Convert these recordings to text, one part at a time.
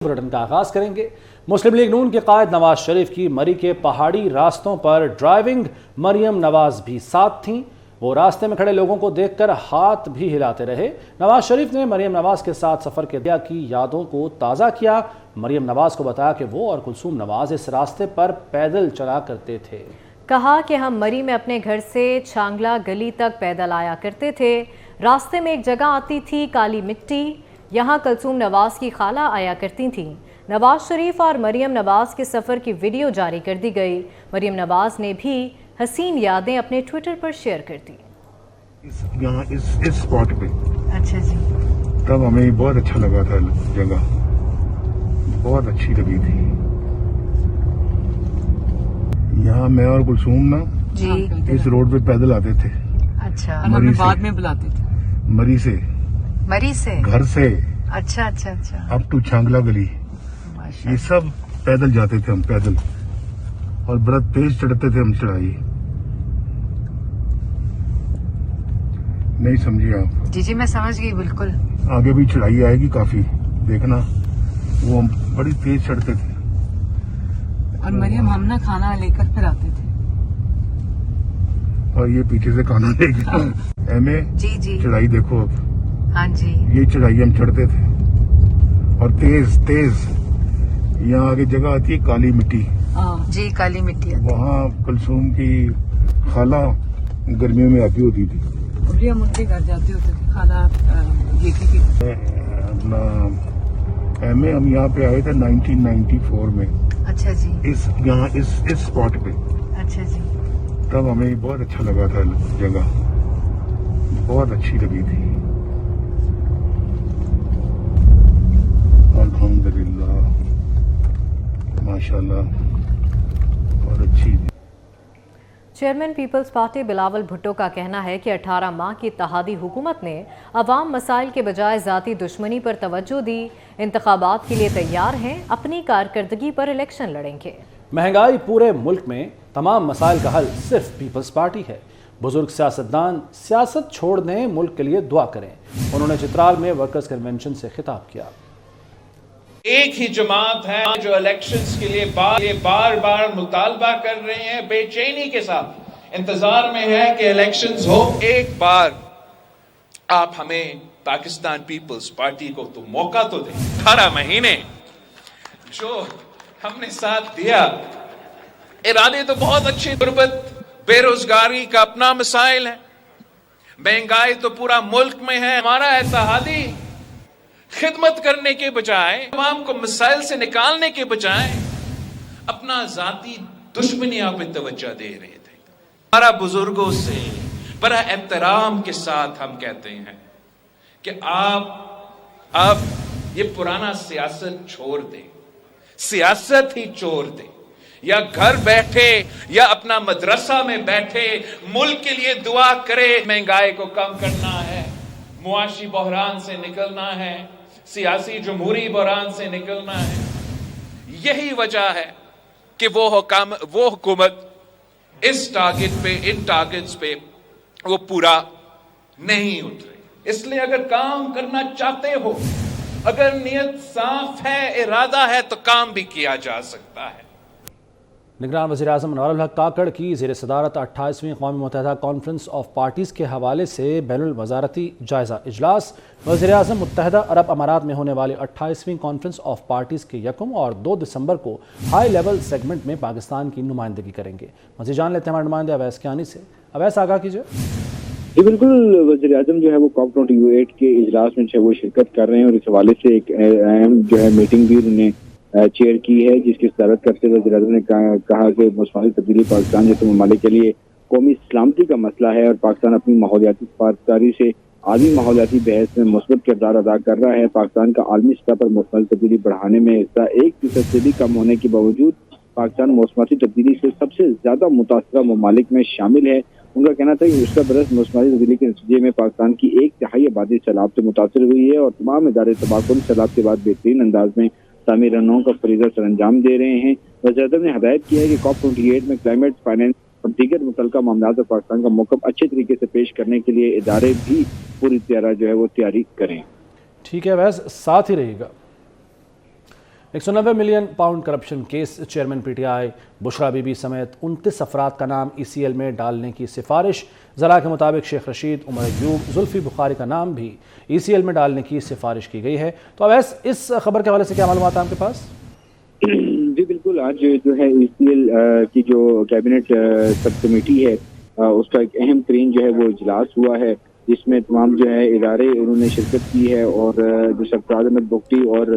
Bulletin का आगाज करेंगे। मुस्लिम लीग नून के कायद नवाज शरीफ की मरी के पहाड़ी रास्तों पर ड्राइविंग मरियम नवाज भी साथ थीं। वो रास्ते में खड़े लोगों को देखकर हाथ भी हिलाते रहे। नवाज शरीफ ने मरियम नवाज के साथ सफर के दिया की यादों को ताज़ा किया। मरियम नवाज को बताया कि वो और कुलसूम नवाज इस रास्ते पर पैदल चला करते थे। कहा कि हम मरी में अपने घर से छांगला गली तक पैदल आया करते थे। रास्ते में एक जगह आती थी काली मिट्टी, यहाँ कुलसूम नवाज की खाला आया करती थीं। नवाज शरीफ और मरियम नवाज के सफ़र की वीडियो जारी कर दी गई। मरियम नवाज ने भी हसीन यादें अपने ट्विटर पर शेयर कर दी। यहाँ इस स्पॉट पे अच्छा जी, तब हमें बहुत अच्छा लगा था, जगह बहुत अच्छी लगी थी। यहाँ मैं और कुलसूम ना जी इस रोड पे पैदल आते थे। अच्छा, मरी से, बाद में बुलाते थे। मरी से से घर से अच्छा अच्छा अच्छा, अप टू छांगला गली, ये सब पैदल जाते थे हम, पैदल, और बड़ा तेज चढ़ते थे हम चढ़ाई। नहीं समझी आप? जी मैं समझ गई बिल्कुल। आगे भी चढ़ाई आएगी काफी, देखना, वो हम बड़ी तेज चढ़ते थे। और मरियम हम ना खाना लेकर फिर आते थे, और ये पीछे से खाना लेके एमे जी चढ़ाई देखो अब। हाँ जी, ये चढ़ाई हम चढ़ते थे और तेज। यहाँ आगे जगह आती है काली मिट्टी, जी काली मिट्टी। वहाँ कुलसूम की खाला गर्मियों में आती होती थी। हम उनके घर जाते होते थे, खाना देखी थी। अपना एमए हम यहाँ पे आए थे 1994 में। अच्छा जी, इस स्पॉट पे। अच्छा जी, तब हमें बहुत अच्छा लगा था, जगह बहुत अच्छी लगी थी। अल्हम्दुलिल्लाह, माशाल्लाह, बहुत अच्छी। चेयरमैन पीपल्स पार्टी बिलावल भुट्टो का कहना है कि 18 माह की इत्तेहादी हुकूमत ने अवाम मसाइल के बजाय ज़ाती दुश्मनी पर तवज्जो दी। इंतखाबात के लिए तैयार हैं, अपनी कारकर्दगी पर इलेक्शन लड़ेंगे। महंगाई पूरे मुल्क में तमाम मसाइल का हल सिर्फ पीपल्स पार्टी है। बुजुर्ग सियासतदान सियासत छोड़ दें, मुल्क के लिए दुआ करें। उन्होंने चित्राल में वर्कर्स कन्वेंशन से खिताब किया। एक ही जमात है जो इलेक्शंस के लिए बार बार मुतालबा कर रहे हैं, बेचैनी के साथ इंतजार में है कि इलेक्शंस हो। एक बार आप हमें पाकिस्तान पीपल्स पार्टी को तो मौका तो दें। 18 महीने जो हमने साथ दिया, इरादे तो बहुत अच्छे, गुर्बत बेरोजगारी का अपना मसाइल है, महंगाई तो पूरा मुल्क में है। हमारा इत्तेहादी खिदमत करने के बजाय, अवाम को मसाइल से निकालने के बजाय अपना जाती दुश्मनियां पे तवज्जो दे रहे थे। हमारा बुजुर्गों से बड़ा एहतराम के साथ हम कहते हैं कि आप अब ये पुराना सियासत छोड़ दें, सियासत ही छोड़ दें, या घर बैठे या अपना मदरसा में बैठे मुल्क के लिए दुआ करे। महंगाई को कम करना है, मुआशी बहरान से निकलना है, सियासी जमहूरी बहरान से निकलना है। यही वजह है कि वो हुकूमत इस टारगेट पे, इन टारगेट्स पे वो पूरा नहीं उतरे। इसलिए अगर काम करना चाहते हो, अगर नियत साफ है, इरादा है, तो काम भी किया जा सकता है। निगरान वज़ीर-ए-आज़म अनवारुल हक काकड़ की ज़ेर सदारत 28वीं क़ौमी मुत्तहिदा कॉन्फ्रेंस ऑफ पार्टीज़ के हवाले से बैनुल वज़ारती जायज़ा इजलास। वज़ीर-ए-आज़म मुत्तहिदा अरब अमारात में होने वाली 28वीं कॉन्फ्रेंस ऑफ पार्टीज़ के 1 और 2 दिसंबर को हाई लेवल सेगमेंट में पाकिस्तान की नुमाइंदगी करेंगे। मज़ीद जान लेते हैं हमारे नुमाइंदे अवैस कियानी से। अवैस, आगाह कीजिए। जी बिल्कुल, वज़ीर-ए-आज़म जो है वो COP 28 के इजलास में वो शिरकत कर रहे हैं, और इस हवाले से एक अहम जो है मीटिंग भी उन्होंने चेयर की है, जिसकी सदारत करते हुए वज़ीर-ए-आज़म ने कहा कि मौसमी तब्दीली पाकिस्तान जैसे ममालिक के लिए कौमी सलामती का मसला है, और पाकिस्तान अपनी माहौलियाती पासदारी से आलमी माहौलियाती बहस में मुस्बत किरदार अदा कर रहा है। पाकिस्तान का आलमी सतह पर मौसमी तब्दीली बढ़ाने में हिस्सा 1% से भी कम होने के बावजूद पाकिस्तान मौसमी तब्दीली से सबसे ज्यादा मुतासरा ममालिक में शामिल है। उनका कहना था कि उसका बरस मौसमी तब्दीली के नतीजे में पाकिस्तान की 1/3 आबादी सैलाब से मुतासर हुई है, और तमाम इदारे तबाकुन सैलाब के बाद बेहतरीन अंदाज में तामीर रनों का फरीज़ा सर अंजाम दे रहे हैं। वज़ीर-ए-आज़म ने हदायत किया है कि COP 28 में क्लाइमेट फाइनेंस और दीगर मुतल्लिका मामलात और पाकिस्तान का मौक़िफ़ अच्छे तरीके से पेश करने के लिए इदारे भी पूरी तरह जो है वो तैयारी करें। ठीक है वैस, साथ ही रहेगा। 190 million pound corruption case, chairman PTI Bushra Bibi समेत 29 अफराद का नाम ECL में डालने की सिफारिश। ज़रा के मुताबिक शेख रशीद, उमर अयूब, जुल्फी बुखारी का नाम भी ECL में डालने की सिफारिश की गई है। तो अब इस खबर के हवाले से क्या मालूमात है आपके पास? जी बिल्कुल, आज जो है ECL की जो कैबिनेट सब कमेटी है उसका एक अहम तरीन जो है वो इजलास हुआ है, जिसमें तमाम जो है इदारे उन्होंने शिरकत की है और जो सरफराज अहमद बुगटी और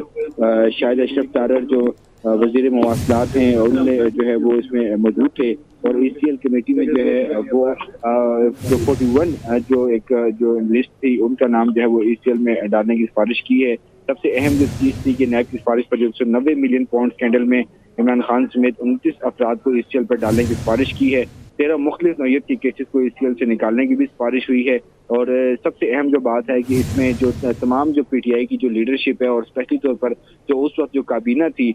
शाहिद अशरफ तारर जो वजीर मवासलात हैं उन्होंने जो है वो इसमें मौजूद थे। और ECL कमेटी में जो है वो जो 41 जो लिस्ट थी उनका नाम जो है वो ECL में डालने की सिफारिश की है। सबसे अहम जो चीज थी कि नैब की सिफारिश पर जो 190 मिलियन पाउंड स्कैंडल में इमरान खान समेत 29 अफराद को ECL पर डालने की सिफारिश की है। 13 मुख्तलिफ नौयत की केसेस को ECL से निकालने की भी सिफारिश हुई है। और सबसे अहम जो बात है कि इसमें जो तमाम जो PTI की जो लीडरशिप है और स्पेशली तौर पर जो उस वक्त जो काबीना थी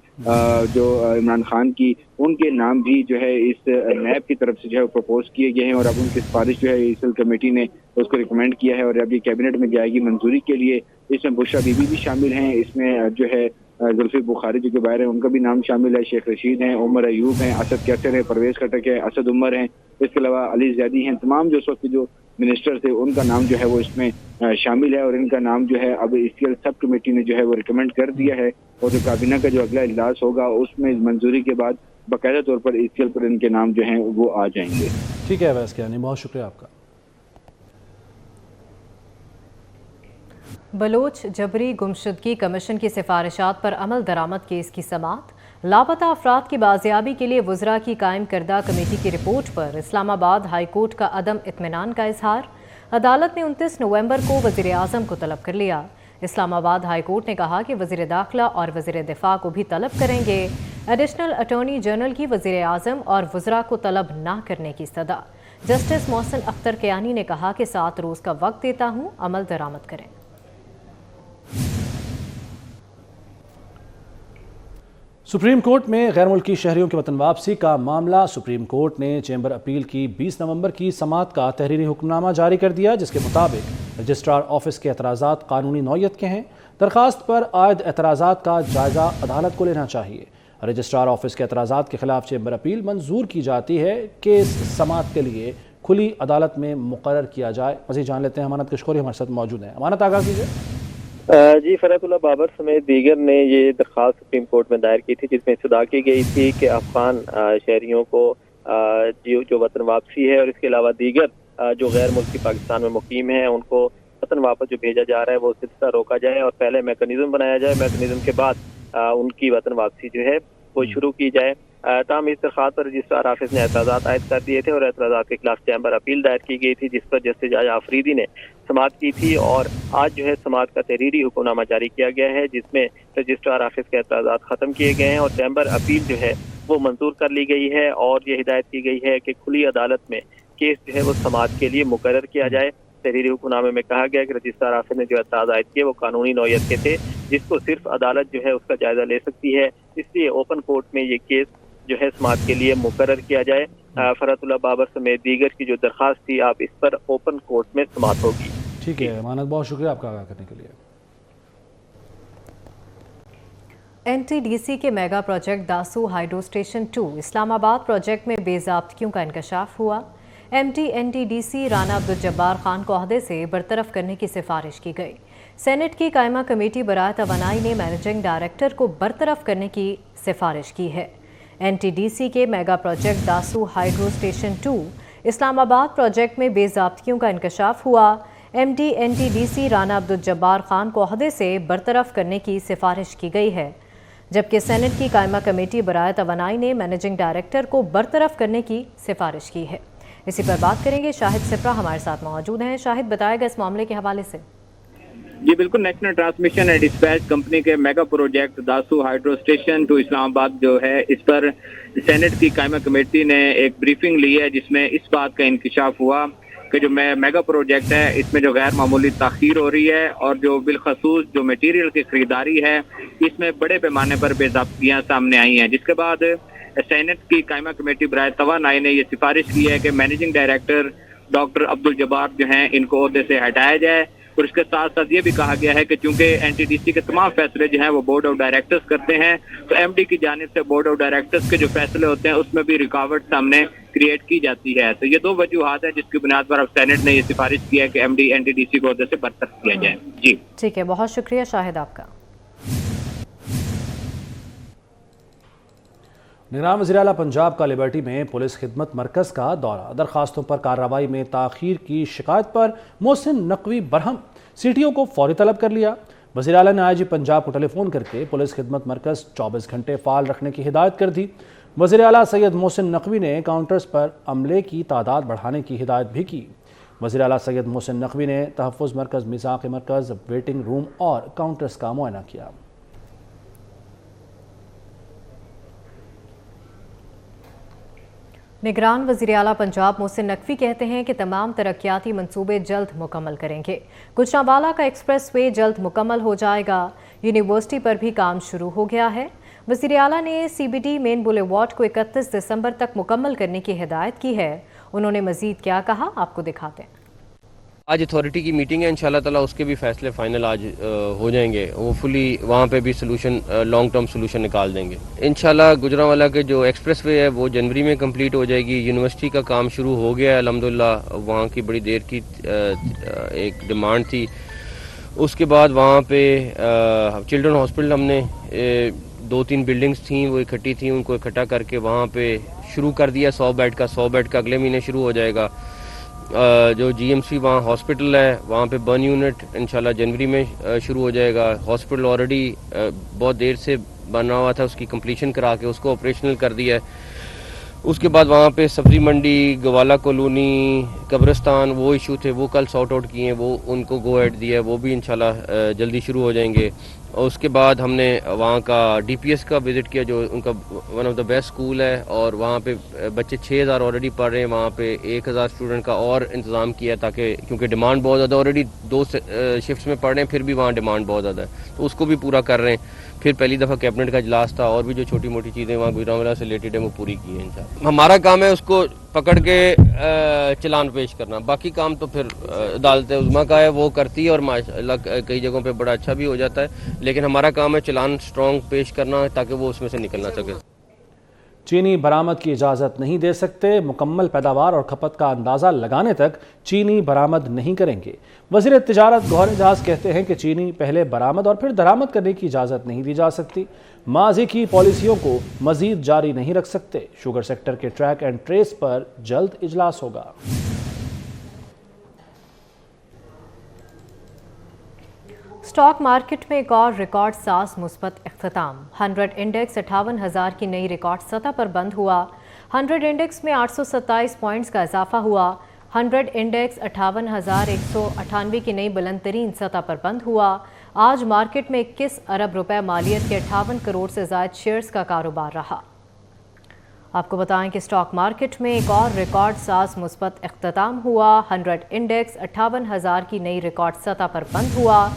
जो इमरान खान की, उनके नाम भी जो है इस नैब की तरफ से जो है प्रपोज किए गए हैं और अब उनकी सिफारिश जो है ECL कमेटी ने उसको रिकमेंड किया है और अब ये कैबिनेट में जाएगी मंजूरी के लिए। इसमें बुशरा बीबी भी शामिल हैं, इसमें जो है जुल्फी बुखारी जो के बाहर हैं उनका भी नाम शामिल है, शेख रशीद हैं, उमर अयूब हैं, असद कैसर है, परवेज खटक है, असद उमर हैं, इसके अलावा अली ज़ैदी हैं। तमाम जो उस वक्त जो मिनिस्टर थे उनका नाम जो है वो इसमें शामिल है और इनका नाम जो है अब ECL सब कमेटी ने जो है वो रिकमेंड कर दिया है और जो काबीना का जो अगला इजलास होगा उसमें मंजूरी के बाद बाकायदा तौर पर ECL पर इनके नाम जो हैं वो आ जाएंगे। ठीक है वैस कियानी, बहुत शुक्रिया आपका। बलोच जबरी गुमशुदगी कमीशन की सिफारिशात पर अमल दरामद केस की समाअत। लापता अफराद की बाजियाबी के लिए वज़रा की कायम करदा कमेटी की रिपोर्ट पर इस्लामाबाद हाई कोर्ट का अदम इत्मीनान का इजहार। अदालत ने 29 नवंबर को वज़ीर आज़म को तलब कर लिया। इस्लामाबाद हाई कोर्ट ने कहा कि वज़ीर दाखिला और वज़ीर दिफा को भी तलब करेंगे। एडिशनल अटॉर्नी जनरल की वज़ीर आज़म और वज़रा को तलब ना करने की सदा। जस्टिस मोहसिन अख्तर कियानी ने कहा कि 7 रोज़ का वक्त देता हूँ, अमल दरामद करें। सुप्रीम कोर्ट में गैर मुल्की शहरियों की वतन वापसी का मामला। सुप्रीम कोर्ट ने चैम्बर अपील की 20 नवंबर की समाअत का तहरीरी हुक्मनामा जारी कर दिया, जिसके मुताबिक रजिस्ट्रार ऑफिस के एतराज़ात कानूनी नौयत के हैं। दरखास्त पर आयद एतराज़ात का जायज़ा अदालत को लेना चाहिए। रजिस्ट्रार ऑफिस के एतराज़ात के खिलाफ चैम्बर अपील मंजूर की जाती है। केस समाअत के लिए खुली अदालत में मुकर्रर किया जाए। मज़ीद जान लेते हैं, अमानत कशकोरी हमारे साथ मौजूद हैं। अमानत, आगाह कीजिए। जी, फरहतुल्लाह बाबर समेत दीगर ने ये दरख्वास्त सुप्रीम कोर्ट में दायर की थी, जिसमें इस्तदा की गई थी कि अफगान शहरियों को जो वतन वापसी है और इसके अलावा दीगर जो गैर मुल्की पाकिस्तान में मुकीम हैं उनको वतन वापस जो भेजा जा रहा है वो सिलसिला रोका जाए और पहले मैकेनिज्म बनाया जाए। मैकेनिज्म के बाद उनकी वतन वापसी जो है वो शुरू की जाए। ताम इस दरख्वास्त पर रजिस्ट्रार ऑफिस ने एतराज़ात आयद कर दिए थे और एतराज़ात के खिलाफ चैम्बर अपील दायर की गई थी, जिस पर जस्टिस आफरीदी ने समाअत की थी और आज जो है समाअत का तहरीरी हुक्मनामा जारी किया गया है, जिसमें रजिस्ट्रार ऑफिस के एतराज़ात ख़त्म किए गए हैं और चैम्बर अपील जो है वो मंजूर कर ली गई है और ये हिदायत की गई है कि खुली अदालत में केस जो है वो समाअत के लिए मुकर्रर किया जाए। तहरीरी हुक्मनामे में कहा गया कि रजिस्ट्रार ऑफिस ने जो एतराज़ आयद किए वो कानूनी नौयत के थे, जिसको सिर्फ अदालत जो है उसका जायजा ले सकती है, इसलिए ओपन कोर्ट में ये केस जो है समाअत के लिए मुकर्रर किया जाए। फरहतुल्लाह बाबर समेत दीगर की जो दरखास्त थी आप इस पर ओपन कोर्ट में समाअत होगी। ठीक है अमानत, बहुत शुक्रिया आपका आगाह करने के लिए। NTDC के mega project Dasu hydro station 2 Islamabad project में बेज़ाब्तियों का इंकशाफ हुआ। NTDC राना अब्दुल जब्बार खान को ओहदे से बरतरफ करने की सिफारिश की गई। सेनेट की कायमा कमेटी बराए तवानाई ने मैनेजिंग डायरेक्टर को बरतरफ करने की सिफारिश की है। NTDC के mega project Dasu hydro station 2 Islamabad project में बेज़ाब्तियों का इंकशाफ हुआ। MD NTDC राना अब्दुल जब्बार खान को ओहदे से बरतरफ करने की सिफारिश की गई है, जबकि सेनेट की कायमा कमेटी बराए तवानाई ने मैनेजिंग डायरेक्टर को बरतरफ करने की सिफारिश की है। इसी पर बात करेंगे, शाहिद सिप्रा हमारे साथ मौजूद हैं। शाहिद, बताएगा इस मामले के हवाले से। जी बिल्कुल, national transmission and dispatch company के mega project Dasu hydro station 2 Islamabad जो है, इस पर सेनेट की कायमा कमेटी ने एक ब्रीफिंग ली है, जिसमें इस बात का इंकिशाफ हुआ कि जो मेगा प्रोजेक्ट है इसमें जो गैर मामूली ताख़ीर हो रही है और जो बिलखसूस जो मटीरियल की खरीदारी है इसमें बड़े पैमाने पर बेज़ाब्तियाँ सामने आई हैं, जिसके बाद सेनेट की कायमा कमेटी बराए तवानाई ने यह सिफारिश की है कि managing director doctor Abdul Jabbar जो हैं इनको ओहदे से हटाया जाए اور اس کے ساتھ ساتھ یہ بھی کہا گیا ہے کہ چونکہ NTDC کے تمام فیصلے جو ہیں وہ بورڈ آف ڈائریکٹرز کرتے ہیں، تو MD کی جانب سے بورڈ آف ڈائریکٹرز کے جو فیصلے ہوتے ہیں اس میں بھی رکاوٹ سامنے کریٹ کی جاتی ہے۔ تو یہ دو وجوہات ہیں جس کی بنیاد پر اب سینٹ نے یہ سفارش کی ہے کہ MD NTDC کو عہدے سے برطرف کیا جائے۔ جی ٹھیک ہے، بہت شکریہ شاہد آپ کا۔ نگران وزیر اعلیٰ پنجاب کا لبرٹی میں پولیس خدمت مرکز کا دورہ، درخواستوں پر کارروائی میں تاخیر کی شکایت پر محسن نقوی برہم CTO کو فوری طلب کر لیا۔ وزیر اعلیٰ نے IG پنجاب کو ٹیلی فون کر کے پولیس خدمت مرکز 24 گھنٹے فعال رکھنے کی ہدایت کر دی۔ وزیر اعلیٰ سید محسن نقوی نے کاؤنٹرز پر عملے کی تعداد بڑھانے کی ہدایت بھی کی۔ وزیر اعلیٰ سید محسن نقوی نے تحفظ مرکز، میثاق مرکز، ویٹنگ روم اور کاؤنٹرز کا معائنہ کیا۔ نگران وزیر اعلیٰ پنجاب محسن نقوی کہتے ہیں کہ تمام ترقیاتی منصوبے جلد مکمل کریں گے۔ گجرانوالہ کا ایکسپریس وے جلد مکمل ہو جائے گا۔ یونیورسٹی پر بھی کام شروع ہو گیا ہے۔ وزیر اعلیٰ نے CBD مین بولیوارڈ کو 31 دسمبر تک مکمل کرنے کی ہدایت کی ہے۔ انہوں نے مزید کیا کہا، آپ کو دکھاتے ہیں۔ آج اتھارٹی کی میٹنگ ہے، انشاءاللہ تعالیٰ اس کے بھی فیصلے فائنل آج ہو جائیں گے۔ وہ فلی وہاں پہ بھی سلوشن، لانگ ٹرم سلوشن نکال دیں گے انشاءاللہ۔ گجرانوالہ کے جو ایکسپریس وے ہے وہ جنوری میں کمپلیٹ ہو جائے گی۔ یونیورسٹی کا کام شروع ہو گیا ہے الحمدللہ، وہاں کی بڑی دیر کی ایک ڈیمانڈ تھی۔ اس کے بعد وہاں پہ چلڈرن ہاسپٹل ہم نے 2-3 بلڈنگز تھیں وہ اکٹھی تھیں، ان کو اکٹھا کر کے وہاں پہ شروع کر دیا 100 بیڈ کا اگلے مہینے شروع ہو جائے گا۔ جو GMC وہاں ہاسپٹل ہے وہاں پہ برن یونٹ انشاءاللہ جنوری میں شروع ہو جائے گا۔ ہاسپٹل آلریڈی بہت دیر سے بنا ہوا تھا، اس کی کمپلیشن کرا کے اس کو آپریشنل کر دیا ہے۔ اس کے بعد وہاں پہ سبزی منڈی، گوالا کالونی، قبرستان، وہ ایشو تھے وہ کل سارٹ آؤٹ کیے ہیں، وہ ان کو گو ایڈ دیا ہے، وہ بھی انشاءاللہ جلدی شروع ہو جائیں گے۔ اور اس کے بعد ہم نے وہاں کا DPS کا وزٹ کیا جو ان کا one of the best school ہے، اور وہاں پہ بچے 6000 آلریڈی پڑھ رہے ہیں، وہاں پہ 1000 اسٹوڈنٹ کا اور انتظام کیا ہے تاکہ کیونکہ ڈیمانڈ بہت زیادہ، آلریڈی 2 شفٹس میں پڑھ رہے ہیں پھر بھی وہاں ڈیمانڈ بہت زیادہ ہے، تو اس کو بھی پورا کر رہے ہیں۔ پھر پہلی دفعہ کیبنٹ کا اجلاس تھا، اور بھی جو چھوٹی موٹی چیزیں وہاں گجرانوالہ سے ریلیٹڈ ہیں وہ پوری کی ہیں انشاءاللہ۔ ہمارا کام ہے اس کو پکڑ کے چلان پیش کرنا، باقی کام تو پھر عدالت عظمیٰ کا ہے، وہ کرتی ہے، اور ماشاءاللہ کئی جگہوں پہ بڑا اچھا بھی ہو جاتا ہے، لیکن ہمارا کام ہے چلان سٹرونگ پیش کرنا تاکہ وہ اس میں سے نکل نہ سکے۔ چینی برآمد کی اجازت نہیں دے سکتے، مکمل پیداوار اور کھپت کا اندازہ لگانے تک چینی برآمد نہیں کریں گے۔ وزیر تجارت گوہر اعجاز کہتے ہیں کہ چینی پہلے برآمد اور پھر درآمد کرنے کی اجازت نہیں دی جا سکتی، ماضی کی پالیسیوں کو مزید جاری نہیں رکھ سکتے۔ شوگر سیکٹر کے ٹریک اینڈ ٹریس پر جلد اجلاس ہوگا۔ اسٹاک مارکیٹ میں ایک اور ریکارڈ ساز مثبت اختتام۔ 100 انڈیکس 58,000 کی نئی ریکارڈ سطح پر بند ہوا۔ 100 انڈیکس میں 827 پوائنٹس کا اضافہ ہوا۔ 100 انڈیکس 58,198 کی نئی بلند ترین سطح پر بند ہوا۔ آج مارکیٹ میں 21 ارب روپے مالیت کے 58 کروڑ سے زائد شیئرز کا کاروبار رہا۔ آپ کو بتائیں کہ اسٹاک مارکیٹ میں ایک اور ریکارڈ ساز مثبت اختتام ہوا۔ 100 انڈیکس 58,000 کی نئی ریکارڈ سطح پر بند ہوا۔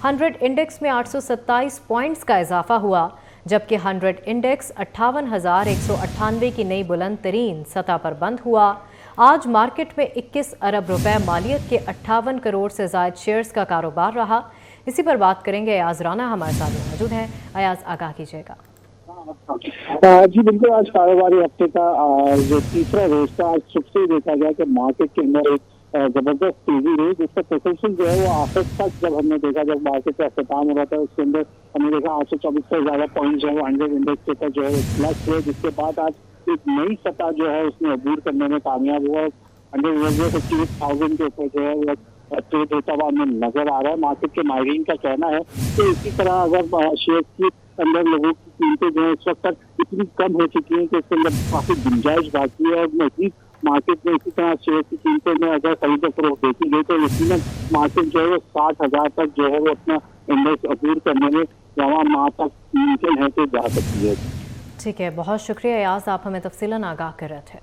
100 انڈیکس میں 827 پوائنٹس کا اضافہ ہوا، جبکہ 100 انڈیکس 58,198 کی نئی بلند ترین سطح پر بند ہوا۔ آج مارکیٹ میں 21 ارب روپے مالیت کے 58 کروڑ سے زائد شیئرز کا کاروبار رہا۔ اسی پر بات کریں گے، ایاز رانا ہمارے ساتھ موجود ہیں۔ ایاز، آگاہ کیجیے گا۔ جی بالکل، آج کاروباری ہفتے کا جو تیسرا روز تھا، آج صبح سے دیکھا گیا کہ مارکیٹ کے اندر ایک زبردست تیزی رہی، جس کا تسلسل جو ہے وہ آخر تک جب ہم نے دیکھا، جب مارکیٹ کا اختتام ہو رہا تھا اس کے اندر ہم نے دیکھا 824 سے زیادہ پوائنٹ جو ہے وہ 100 انڈیکس کے اوپر جو ہے پلس ہوئے، جس کے بعد آج ایک نئی سطح جو ہے اس میں عبور کرنے میں کامیاب ہوا۔ 158,000 کے اوپر جو ہے وہ ٹریڈ ہوتا ہوا ہمیں نظر آ رہا ہے۔ مارکیٹ کے ماہرین کا کہنا ہے کہ اسی طرح اگر شیئر کی اندر لوگوں کی قیمتیں جو ہے اس وقت تک اتنی کم ہو چکی ہیں کہ اس کے اندر کافی گنجائش باقی ہے، اور مزید مارکیٹ میں اسی طرح شیئر کی قیمتوں میں اگر خرید و فروخت دیکھی گئی تو یقیناً مارکیٹ جو ہے وہ 60,000 تک جو ہے وہ اپنا انڈیکس عبور کرنے میں رواں ماہ تک ممکن ہے کہ جا سکتی ہے۔ ٹھیک ہے، بہت شکریہ ایاز، آپ ہمیں تفصیلاً آگاہ کر رہے تھے۔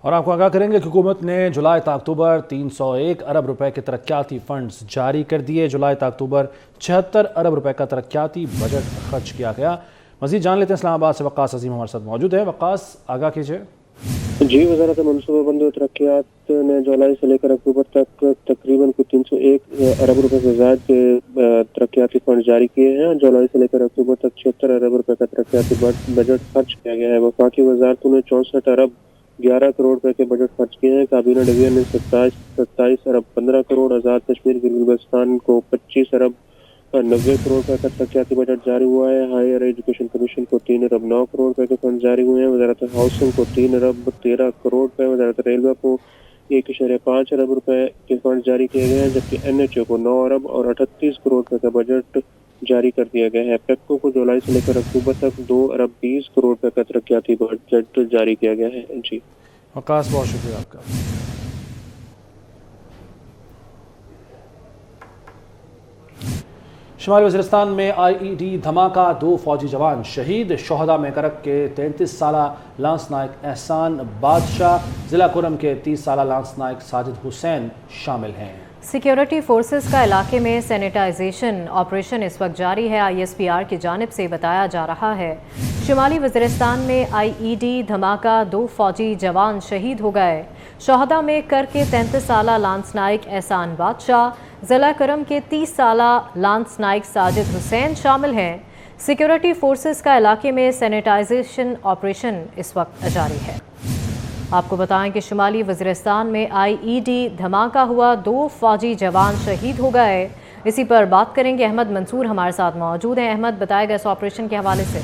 اور آپ کو آگاہ کریں گے کہ حکومت نے جولائی تا اکتوبر 301 ارب روپے کے ترقیاتی فنڈز جاری کر دیے۔ جولائی تا اکتوبر 76 ارب روپے کا ترقیاتی بجٹ خرچ کیا گیا۔ مزید جان لیتے ہیں، اسلام آباد سے وقاص عظیم ہمارے ساتھ موجود ہے۔ وقاص، آگاہ کیجیے۔ جی، وزارت منصوبہ بندی و ترقیات نے جولائی سے لے کر اکتوبر تک تقریباً 301 ارب روپے سے زائد کے ترقیاتی فنڈ جاری کیے ہیں. جولائی سے لے کر اکتوبر تک 76 ارب روپے کا ترقیاتی بجٹ خرچ کیا گیا ہے. وفاقی وزارتوں نے 64 ارب 11 کروڑ روپے کے بجٹ خرچ کیے ہیں. کابینہ ڈویژن نے 27 ارب 15 کروڑ، آزاد کشمیر گلگت بلتستان کو 25 ارب 90 کروڑ روپے کا ترقیاتی بجٹ جاری ہوا ہے. ہائر ایجوکیشن کمیشن کو 3 ارب 9 کروڑ روپے کے فنڈ جاری ہوئے ہیں. وزارت ہاؤسنگ کو 3 ارب 13 کروڑ روپے، وزارت ریلوے کو 1.5 ارب روپے کے فنڈ جاری کیے گئے ہیں، جبکہ NHA کو 9 ارب اور 38 کروڑ روپے کا بجٹ جاری کر دیا گیا ہے. پیپکو کو جولائی سے لے کر اکتوبر تک 2 ارب 20 کروڑ روپے کا ترقیاتی بجٹ جاری کیا گیا ہے. جی وقاص، بہت شکریہ آپ کا. شمالی وزیرستان میں IED دھماکہ، 2 فوجی جوان شہید. شہداء میں کرک کے 33 سالہ لانس نائک احسان بادشاہ، ضلع کرم کے 30 سالہ لانس نائک ساجد حسین شامل ہیں. سیکیورٹی فورسز کا علاقے میں سینیٹائزیشن آپریشن اس وقت جاری ہے. ISPR کی جانب سے بتایا جا رہا ہے شمالی وزیرستان میں IED دھماکہ، 2 فوجی جوان شہید ہو گئے. شہداء میں کر کے 33 سالہ لانس نائک احسان بادشاہ، ضلع کرم کے 30 سالہ لانس نائک ساجد حسین شامل ہیں. سیکیورٹی فورسز کا علاقے میں سینیٹائزیشن آپریشن اس وقت جاری ہے. آپ کو بتائیں کہ شمالی وزیرستان میں IED دھماکہ ہوا، 2 فوجی جوان شہید ہو گئے. اسی پر بات کریں گے، احمد منصور ہمارے ساتھ موجود ہیں. احمد، بتائے گا اس آپریشن کے حوالے سے.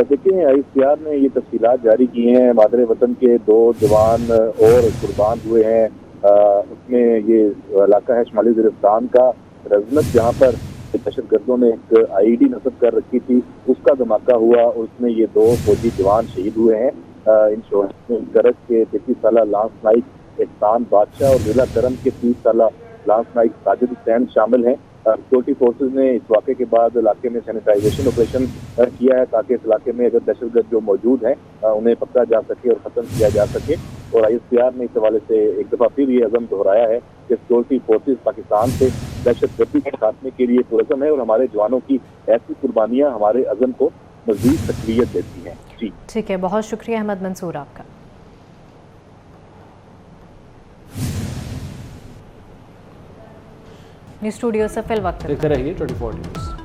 دیکھیں، ISPR نے یہ تفصیلات جاری کی ہیں. مادر وطن کے 2 جوان اور قربان ہوئے ہیں. اس میں یہ علاقہ ہے شمالی وزیرستان کا رزمت، جہاں پر دہشت گردوں نے ایک IED نصب کر رکھی تھی. اس کا دھماکہ ہوا اور اس میں یہ 2 فوجی جوان شہید ہوئے ہیں. ان شہداء میں کرک کے 33 سالہ لانس نائک احسان بادشاہ اور ضلع کرم کے 30 سالہ لانس نائک ساجد حسین شامل ہیں. سیکورٹی فورسز نے اس واقعے کے بعد علاقے میں سینیٹائزیشن آپریشن کیا ہے تاکہ اس علاقے میں اگر دہشت گرد جو موجود ہیں انہیں پکڑا جا سکے اور ختم کیا جا سکے. اور ISPR نے اس حوالے سے ایک دفعہ پھر یہ عزم دہرایا ہے کہ سیکورٹی فورسز پاکستان سے دہشت گردی کے خاتمے کے لیے پرعزم ہے اور ہمارے جوانوں کی ایسی قربانیاں ہمارے عزم کو مزید تقویت دیتی ہیں. جی ٹھیک ہے، بہت شکریہ احمد منصور آپ کا. نیوز اسٹوڈیو سے فی الوقت دیکھتے رہیے 24 نیوز.